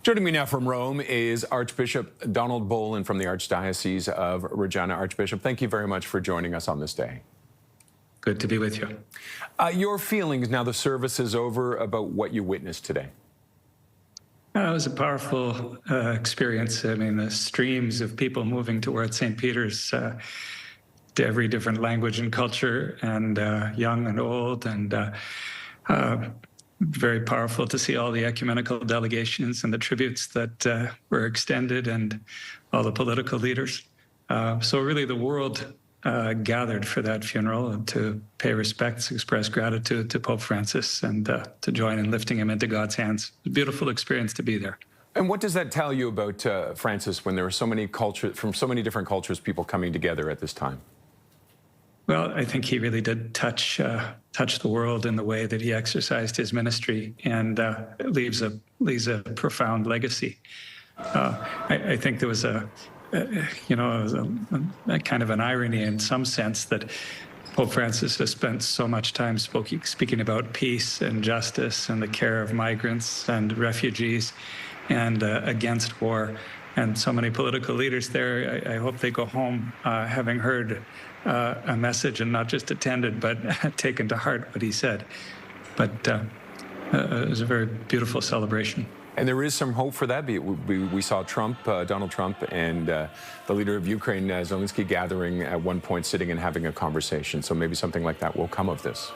Joining me now from Rome is Archbishop Donald Bolen from the Archdiocese of Regina. Archbishop, thank you very much for joining us on this day. Good to be with you. Your feelings now the service is over about what you witnessed today? It was a powerful experience. I mean, the streams of people moving towards St. Peter's to every different language and culture, and young and old, and very powerful to see all the ecumenical delegations and the tributes that were extended, and all the political leaders. So really the world gathered for that funeral and to pay respects, express gratitude to Pope Francis, and to join in lifting him into God's hands. It's a beautiful experience to be there. And what does that tell you about Francis when there were so many cultures, from so many different cultures, people coming together at this time? Well, I think he really did touch the world in the way that he exercised his ministry, and leaves a profound legacy. I think there was a kind of an irony in some sense that Pope Francis has spent so much time speaking about peace and justice and the care of migrants and refugees and against war. And so many political leaders there, I hope they go home having heard a message and not just attended, but taken to heart what he said. But it was a very beautiful celebration. And there is some hope for that. We saw Donald Trump, and the leader of Ukraine, Zelensky, gathering at one point, sitting and having a conversation. So maybe something like that will come of this.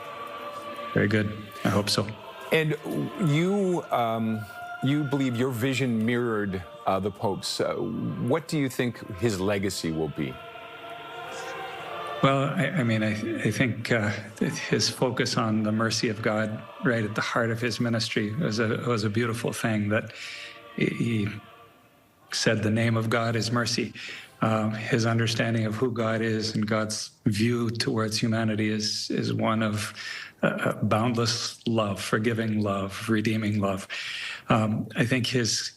Very good. I hope so. And you believe your vision mirrored the Pope's. What do you think his legacy will be? Well, I think his focus on the mercy of God right at the heart of his ministry was a beautiful thing, that he said the name of God is mercy. His understanding of who God is and God's view towards humanity is one of boundless love, forgiving love, redeeming love. I think his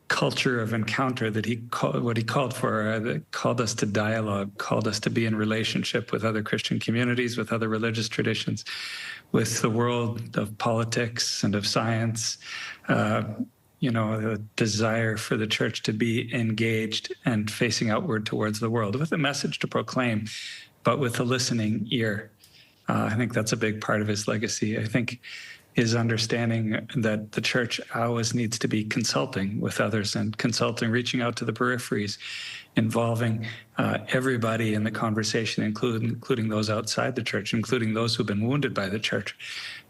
culture of encounter that what he called for, that called us to dialogue, called us to be in relationship with other Christian communities, with other religious traditions, with the world of politics and of science, the desire for the church to be engaged and facing outward towards the world with a message to proclaim, but with a listening ear. I think that's a big part of his legacy. I think his understanding that the church always needs to be consulting with others, and reaching out to the peripheries, involving everybody in the conversation, including those outside the church, including those who've been wounded by the church,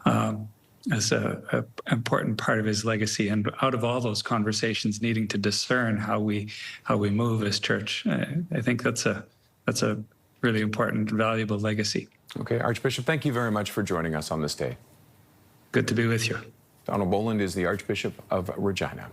as an important part of his legacy. And out of all those conversations, needing to discern how we move as church, I think that's a really important, valuable legacy. Okay, Archbishop, thank you very much for joining us on this day. Good to be with you. Donald Bolen is the Archbishop of Regina.